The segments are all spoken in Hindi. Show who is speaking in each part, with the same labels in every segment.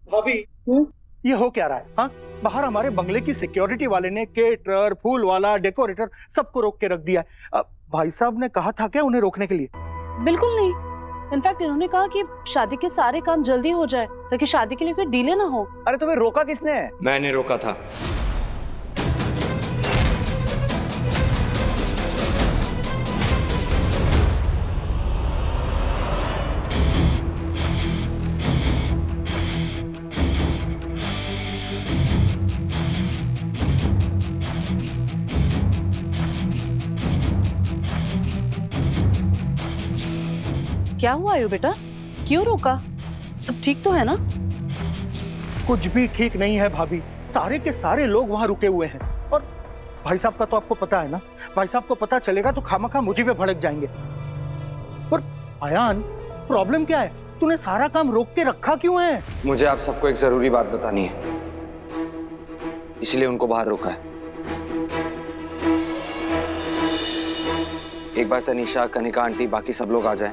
Speaker 1: भाभी ये हो क्या रहा है? हाँ, बाहर हमारे बंगले की सिक्योरिटी वाले ने केटरर, फूल वाला, डेकोरेटर सबको रोक के रख दिया है। भाई साहब ने कहा था क्या उन्हें रोकने के लिए?
Speaker 2: बिल्कुल नहीं। इनफैक्ट इन्होंने कहा कि शादी के सारे काम जल्दी हो जाए ताकि शादी के लिए कोई डिले ना हो।
Speaker 3: अरे तुम्हें रोका किसने?
Speaker 4: मैंने रोका था।
Speaker 2: क्या हुआ आयु बेटा, क्यों रोका? सब ठीक तो है ना?
Speaker 1: कुछ भी ठीक नहीं है भाभी, सारे के सारे लोग वहां रुके हुए हैं। और भाई साहब का तो आपको पता है ना, भाई साहब को पता चलेगा तो खामखा मुझे पे भड़क जाएंगे। पर अयान, प्रॉब्लम क्या है? तूने सारा काम रोक के रखा क्यों है?
Speaker 4: मुझे आप सबको एक जरूरी बात बतानी है, इसलिए उनको बाहर रोका है। एक बार तनीषा, कनिका आंटी, बाकी सब लोग आ जाएं,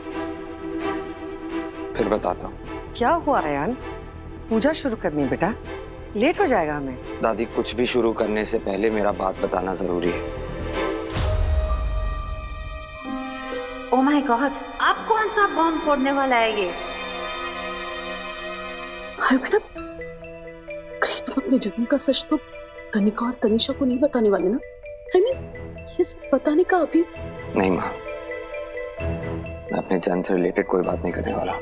Speaker 4: फिर बताता हूँ।
Speaker 5: क्या हुआ अयान? पूजा शुरू करनी बेटा, लेट हो जाएगा हमें।
Speaker 4: दादी, कुछ भी शुरू करने से पहले मेरा बात बताना जरूरी है।
Speaker 6: ओह माय गॉड, अब कौन सा बॉम्ब फोड़ने वाला है ये?
Speaker 2: हाय बेटा, कहीं तुम अपने जन्म का सच तो कनिका और तनीषा को नहीं बताने वाले ना? I mean, ये सब बताने का अभी?
Speaker 4: नहीं माँ, मैं अपने जन्म से रिलेटेड कोई बात नहीं करने वाला,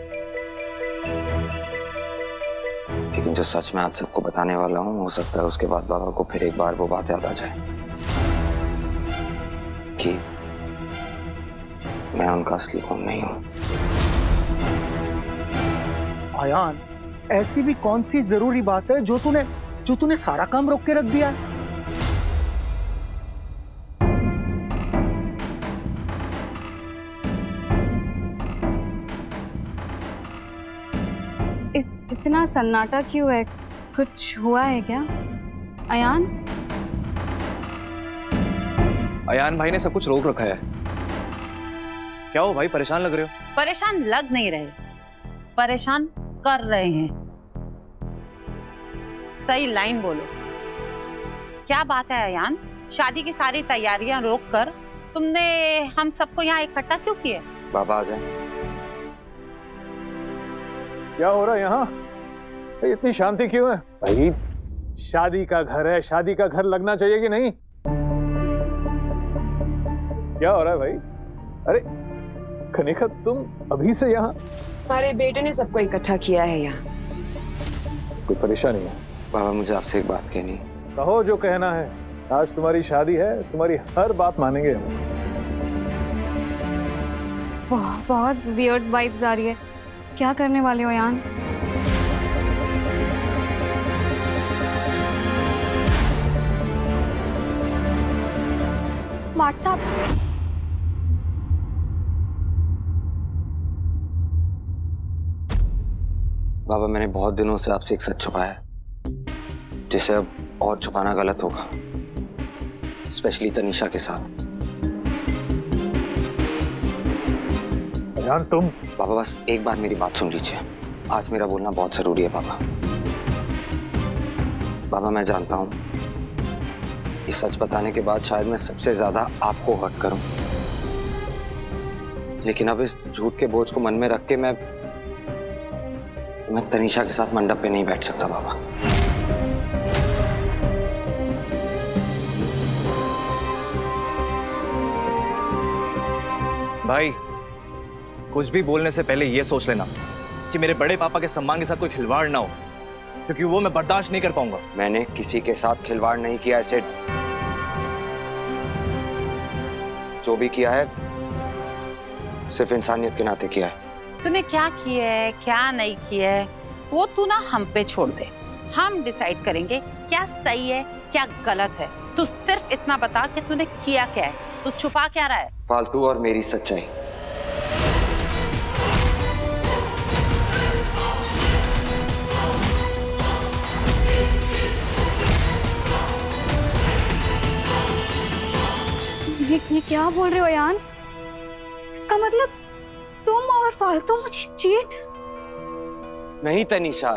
Speaker 4: लेकिन जो सच मैं आज सबको बताने वाला हूँ, हो सकता है उसके बाद बाबा को फिर एक बार वो बात याद आ जाए कि मैं उनका असली खून नहीं हूँ।
Speaker 1: अयान, ऐसी भी कौन सी जरूरी बात है जो तूने सारा काम रोक के रख दिया है?
Speaker 7: इतना सन्नाटा क्यों है? कुछ हुआ है क्या? अयान?
Speaker 3: अयान भाई ने सब कुछ रोक रखा है। क्या हो भाई, परेशान लग रहे हो?
Speaker 6: परेशान लग नहीं रहे, परेशान कर रहे हैं। सही लाइन बोलो। क्या बात है अयान, शादी की सारी तैयारियां रोक कर तुमने हम सबको यहाँ इकट्ठा क्यों किया?
Speaker 4: बाबा आ जाए।
Speaker 8: क्या हो रहा है यहाँ? इतनी शांति क्यों है भाई? शादी का घर है, शादी का घर लगना चाहिए कि नहीं? क्या हो रहा है भाई? अरे कनिका, तुम अभी से यहाँ?
Speaker 5: हमारे बेटे ने सबको इकट्ठा किया है यहाँ।
Speaker 8: कोई परेशानी है?
Speaker 4: बाबा, मुझे आपसे एक बात कहनी है।
Speaker 8: कहो जो कहना है। आज तुम्हारी शादी है, तुम्हारी हर बात मानेंगे।
Speaker 7: बहुत वियर्ड वाइब्स आ रही है। क्या करने वाले हो अयान? व्हाट्सएप।
Speaker 4: बाबा, मैंने बहुत दिनों से आपसे एक सच छुपाया है, जिसे अब और छुपाना गलत होगा, स्पेशली तनीषा के साथ।
Speaker 8: अयान, तुम?
Speaker 4: बाबा, बस एक बार मेरी बात सुन लीजिए। आज मेरा बोलना बहुत जरूरी है बाबा। बाबा, मैं जानता हूं ये सच बताने के बाद शायद मैं सबसे ज्यादा आपको हर्ट करूं, लेकिन अब इस झूठ के बोझ को मन में रख के मैं तनीषा के साथ मंडप पे नहीं बैठ सकता बाबा।
Speaker 3: भाई, कुछ भी बोलने से पहले ये सोच लेना कि मेरे बड़े पापा के सम्मान के साथ कोई खिलवाड़ ना हो, क्योंकि वो मैं बर्दाश्त नहीं कर पाऊंगा।
Speaker 4: मैंने किसी के साथ खिलवाड़ नहीं किया है सेठ। जो भी किया है सिर्फ इंसानियत के नाते किया है।
Speaker 6: तूने क्या किया है, क्या नहीं किया है, वो तू ना हम पे छोड़ दे। हम डिसाइड करेंगे क्या सही है, क्या गलत है। तू सिर्फ इतना बता कि तूने किया क्या है, तू छुपा क्या रहा है?
Speaker 4: फालतू और मेरी सच्चाई।
Speaker 7: ये क्या बोल रहे हो अयान? इसका मतलब तुम और फालतू मुझे चीट?
Speaker 4: नहीं तनीषा,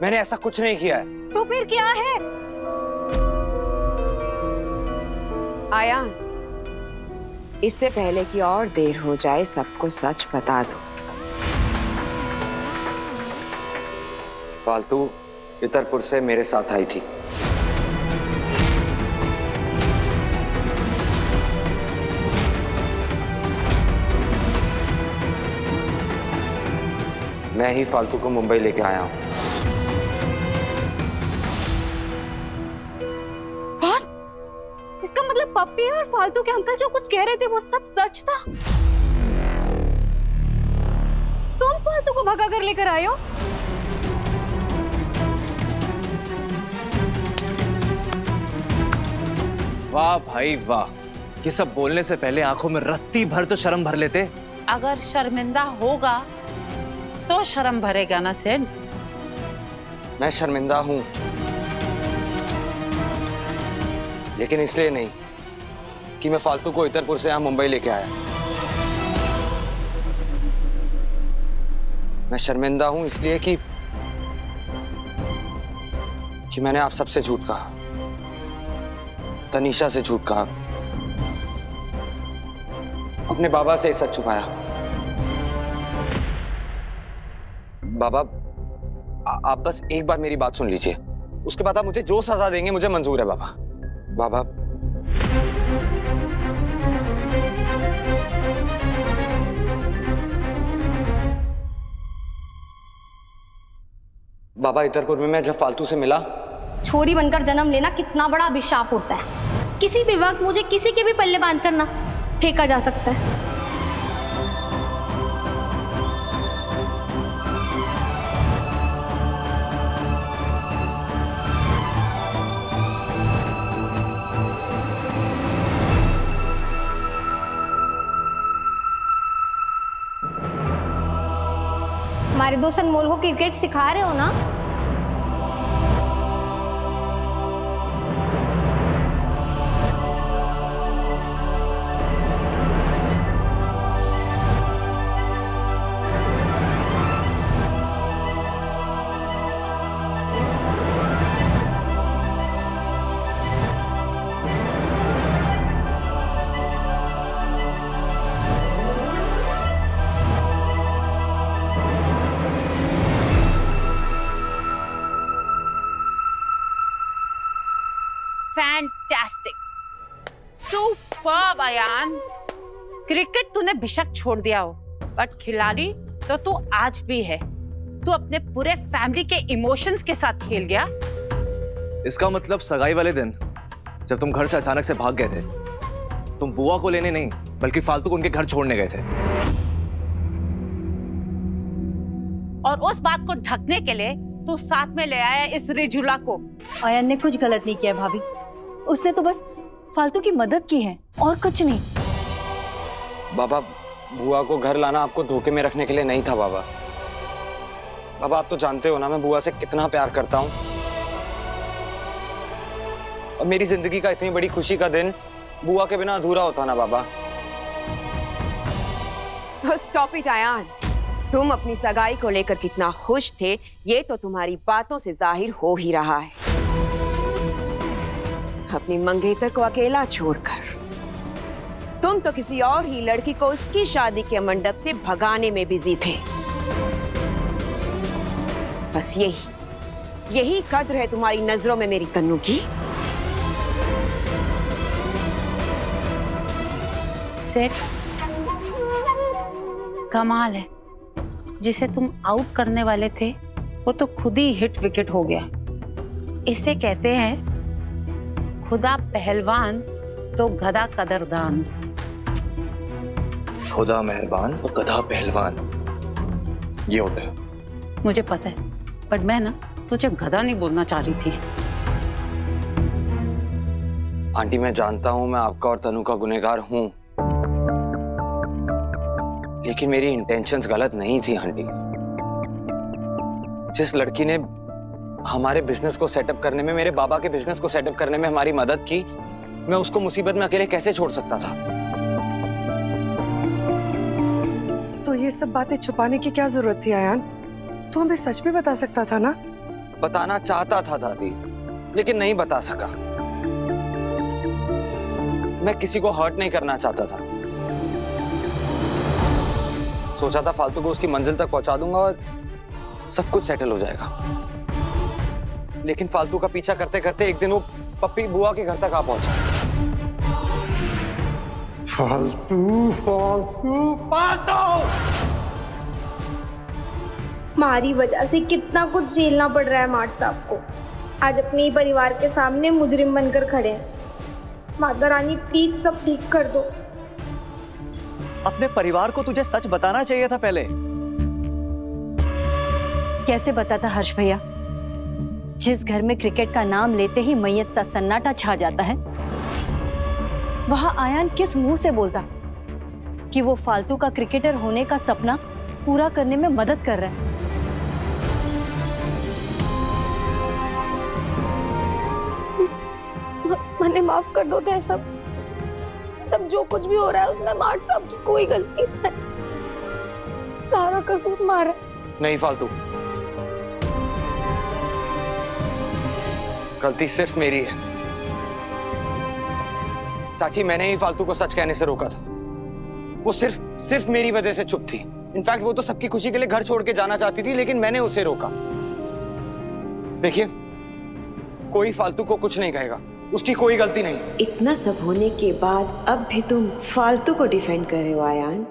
Speaker 4: मैंने ऐसा कुछ नहीं किया है।
Speaker 9: तो फिर क्या है?
Speaker 10: आयान, इससे पहले कि और देर हो जाए सबको सच बता दो।
Speaker 4: फालतू इतरपुर से मेरे साथ आई थी। मैं ही फालतू को मुंबई लेके आया हूं।
Speaker 9: इसका मतलब पप्पी और फालतू के अंकल जो कुछ कह रहे थे वो सब सच था? तुम फालतू को भगा कर लेकर आए हो?
Speaker 3: वाह भाई वाह, ये सब बोलने से पहले आंखों में रत्ती भर तो शर्म भर लेते।
Speaker 6: अगर शर्मिंदा होगा तो शर्म भरेगा ना सेठ।
Speaker 4: मैं शर्मिंदा हूं, लेकिन इसलिए नहीं कि मैं फालतू को इतरपुर से यहां मुंबई लेके आया। मैं शर्मिंदा हूं इसलिए कि मैंने आप सबसे झूठ कहा, तनीषा से झूठ कहा, अपने बाबा से सच छुपाया। बाबा, आप बस एक बार मेरी बात सुन लीजिए, उसके बाद आप मुझे जो सजा देंगे मुझे मंजूर है। बाबा बाबा बाबा, इतरपुर में मैं जब फालतू से मिला।
Speaker 11: छोरी बनकर जन्म लेना कितना बड़ा अभिशाप होता है। किसी भी वक्त मुझे किसी के भी पल्ले बांध कर ना फेंका जा सकता है। हमारे दोस्त अनमोल को क्रिकेट सिखा रहे हो ना?
Speaker 6: Fantastic, superb Ayaan. क्रिकेट तूने बेशक छोड़ दिया हो, बट खिलाड़ी तो तू आज भी है। तू अपने पूरे फैमिली के इमोशंस के साथ खेल गया।
Speaker 3: इसका मतलब सगाई वाले दिन जब तुम घर से अचानक से भाग गए थे, तुम बुआ को लेने नहीं बल्कि फालतू को उनके घर छोड़ने गए थे।
Speaker 6: और उस बात को ढकने के लिए तू साथ में ले आया इस रिजुला को।
Speaker 9: आयन ने कुछ गलत नहीं किया भाभी, उसने तो बस फालतू की मदद की है और कुछ नहीं।
Speaker 4: बाबा, बुआ को घर लाना आपको धोखे में रखने के लिए नहीं था। बाबा बाबा, आप तो जानते हो ना मैं बुआ से कितना प्यार करता हूँ, और मेरी जिंदगी का इतनी बड़ी खुशी का दिन बुआ के बिना अधूरा होता ना। बाबा
Speaker 10: स्टॉप इट आयान, तुम अपनी सगाई को लेकर कितना खुश थे ये तो तुम्हारी बातों से जाहिर हो ही रहा है। अपनी मंगेतर को अकेला छोड़कर तुम तो किसी और ही लड़की को उसकी शादी के मंडप से भगाने में बिजी थे। बस यही कद्र है तुम्हारी नजरों में मेरी तन्नू की।
Speaker 6: सेठ, कमाल है, जिसे तुम आउट करने वाले थे वो तो खुद ही हिट विकेट हो गया। इसे कहते हैं खुदा पहलवान तो गधा कदरदान।
Speaker 3: खुदा मेहरबान तो गधा पहलवान, ये होता है।
Speaker 6: मुझे पता है, बट मैं ना तुझे गधा नहीं बोलना चाह रही थी।
Speaker 4: आंटी, मैं जानता हूं मैं आपका और तनु का गुनहगार हूं, लेकिन मेरी इंटेंशंस गलत नहीं थी आंटी। जिस लड़की ने हमारे बिजनेस को सेटअप करने में, मेरे बाबा के बिजनेस को सेटअप करने में हमारी मदद की, मैं उसको मुसीबत में अकेले कैसे छोड़ सकता था?
Speaker 5: तो ये सब बातें छुपाने की क्या जरूरत थी आयान? तू हमें सच में बता सकता था ना।
Speaker 4: बताना चाहता था दादी, लेकिन नहीं बता सका। मैं किसी को हर्ट नहीं करना चाहता था। सोचा था फालतू को उसकी मंजिल तक पहुंचा दूंगा और सब कुछ सेटल हो जाएगा। लेकिन फालतू का पीछा करते करते एक दिन वो पप्पी बुआ के घर तक आ पहुंचा। फालतू फालतू फालतू।
Speaker 11: हमारी वजह से कितना कुछ झेलना पड़ रहा है मार्ट साहब को। आज अपने ही परिवार के सामने मुजरिम बनकर खड़े हैं। माता रानी प्लीज सब ठीक कर दो।
Speaker 3: अपने परिवार को तुझे सच बताना चाहिए था पहले।
Speaker 9: कैसे बताता हर्ष भैया? जिस घर में क्रिकेट का नाम लेते ही मैयत सा सन्नाटा छा जाता है, वहां आयान किस मुंह से बोलता कि वो फालतू का क्रिकेटर होने का सपना पूरा करने में मदद कर रहा है।
Speaker 11: मैंने माफ कर दो थे सब जो कुछ भी हो रहा है उसमें मार्ट साहब की कोई गलती नहीं। सारा कसूर मारा।
Speaker 4: नहीं फालतू, गलती सिर्फ मेरी है। चाची, मैंने ही फालतू को सच कहने से रोका था। वो सिर्फ मेरी वजह से चुप थी। इनफैक्ट वो तो सबकी खुशी के लिए घर छोड़ के जाना चाहती थी, लेकिन मैंने उसे रोका। देखिए, कोई फालतू को कुछ नहीं कहेगा, उसकी कोई गलती नहीं।
Speaker 10: इतना सब होने के बाद अब भी तुम फालतू को डिफेंड कर रहे हो आयान?